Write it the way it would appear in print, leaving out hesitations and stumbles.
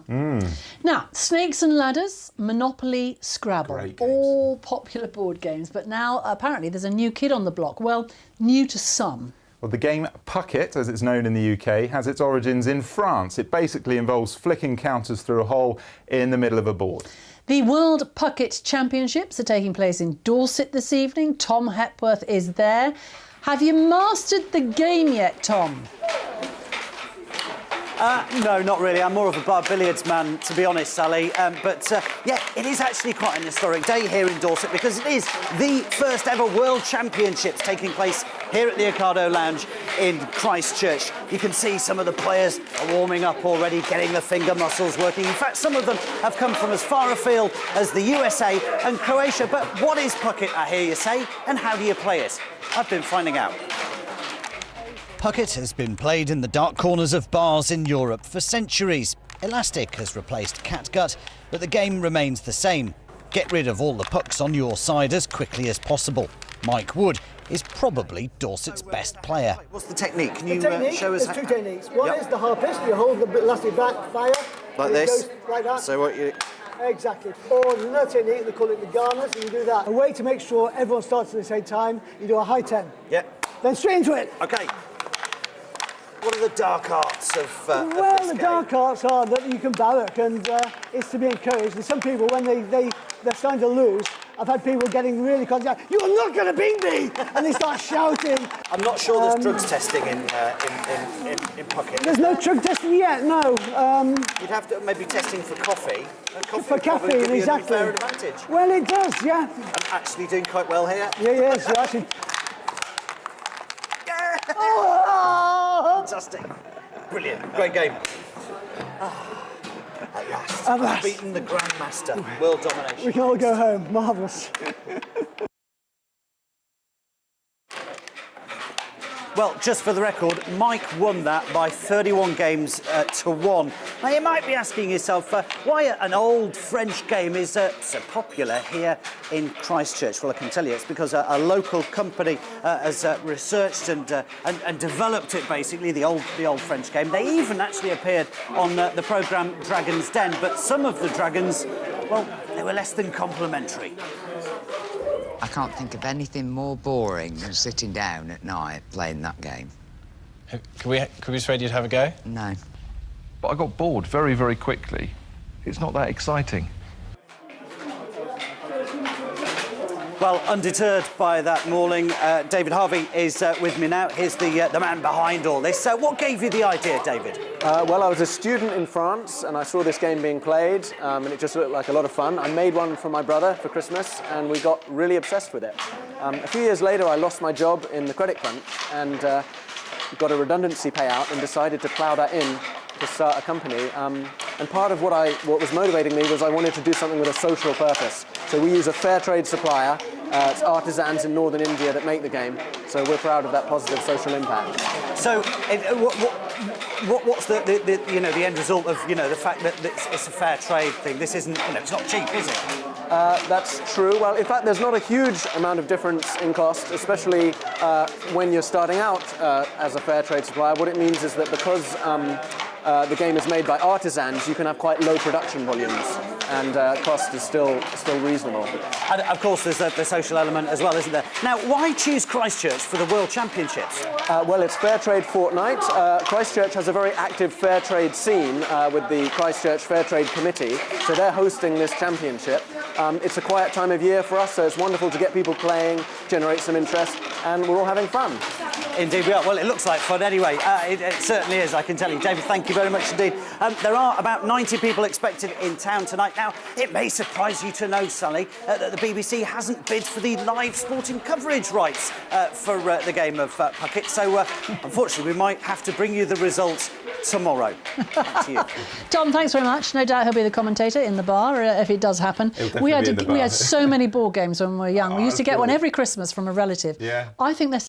summer. Now, Snakes and Ladders, Monopoly, Scrabble, all popular board games. But now, apparently, there's a new kid on the block. Well, new to some. Well, the game Pucket, as it's known in the UK, has its origins in France. It basically involves flicking counters through a hole in the middle of a board. The World Pucket Championships are taking place in Dorset this evening. Tom Hepworth is there. Have you mastered the game yet, Tom? No, not really. I'm more of a bar billiards man, to be honest, Sally. Yeah, it is actually quite an historic day here in Dorset because it is the first ever World Championships taking place here at the Ocado Lounge in Christchurch. You can see some of the players are warming up already, getting the finger muscles working. In fact, some of them have come from as far afield as the USA and Croatia. But what is Pucket, I hear you say, and how do you play it? I've been finding out. Pucket has been played in the dark corners of bars in Europe for centuries. Elastic has replaced catgut, but the game remains the same. Get rid of all the pucks on your side as quickly as possible. Mike Wood is probably Dorset's best player. What's the technique? Can you show us? There's two techniques. One is the harpist. You hold the elastic back, fire. Like this? It goes like that. So what you... Exactly. Or there's another technique, they call it the garners, and you do that. A way to make sure everyone starts at the same time, you do a high 10. Yeah. Then straight into it. OK. What are the dark arts of well, this the game? dark arts are that you can barrack, and it's to be encouraged. And some people, when they're starting to lose, I've had people getting really confident. You're not going to beat me, and they start shouting. I'm not sure there's drugs testing in Pucket. There's no drug testing yet. No. You'd have to maybe testing for coffee. For caffeine, exactly. Fair advantage. Well, it does, yeah. I'm actually doing quite well here. Yeah, yes, you're actually. Fantastic. Brilliant. Great game. At last. I've beaten the Grandmaster. World domination. We can all go home. Marvellous. Well, just for the record, Mike won that by 31 games to 1. Now, you might be asking yourself why an old French game is so popular here in Christchurch. Well, I can tell you it's because a local company has researched and developed it, basically, the old French game. They even actually appeared on the programme Dragon's Den, but some of the dragons, well, they were less than complimentary. I can't think of anything more boring than sitting down at night playing that game. Could we persuade you to have a go? No. But I got bored very, very quickly. It's not that exciting. Well, undeterred by that mauling, David Harvey is with me now. He's the man behind all this. So what gave you the idea, David? Well, I was a student in France and I saw this game being played and it just looked like a lot of fun. I made one for my brother for Christmas and we got really obsessed with it. A few years later, I lost my job in the credit crunch and got a redundancy payout and decided to plough that in to start a company. And part of what was motivating me was I wanted to do something with a social purpose. So we use a fair trade supplier. It's artisans in northern India that make the game. So we're proud of that positive social impact. So what's the end result of the fact that it's a fair trade thing? This isn't it's not cheap, is it? That's true. Well, in fact, there's not a huge amount of difference in cost, especially when you're starting out as a fair trade supplier. What it means is that because the game is made by artisans, you can have quite low production volumes, and cost is still reasonable. And of course, there's the social element as well, isn't there? Now, why choose Christchurch for the World Championships? Well, it's Fair Trade Fortnight. Christchurch has a very active fair trade scene with the Christchurch Fair Trade Committee, so they're hosting this championship. It's a quiet time of year for us, so it's wonderful to get people playing, generate some interest, and we're all having fun. Indeed we are. Well, it looks like fun anyway. It certainly is, I can tell you. David, thank you very much indeed. There are about 90 people expected in town tonight. Now, it may surprise you to know, Sally, that the BBC hasn't bid for the live sporting coverage rights for the game of Pucket. So, unfortunately, we might have to bring you the results tomorrow. Back to you. Tom, thanks very much. No doubt he'll be the commentator in the bar if it does happen. We had so many board games when we were young. We used to get one every Christmas from a relative. Yeah. I think they're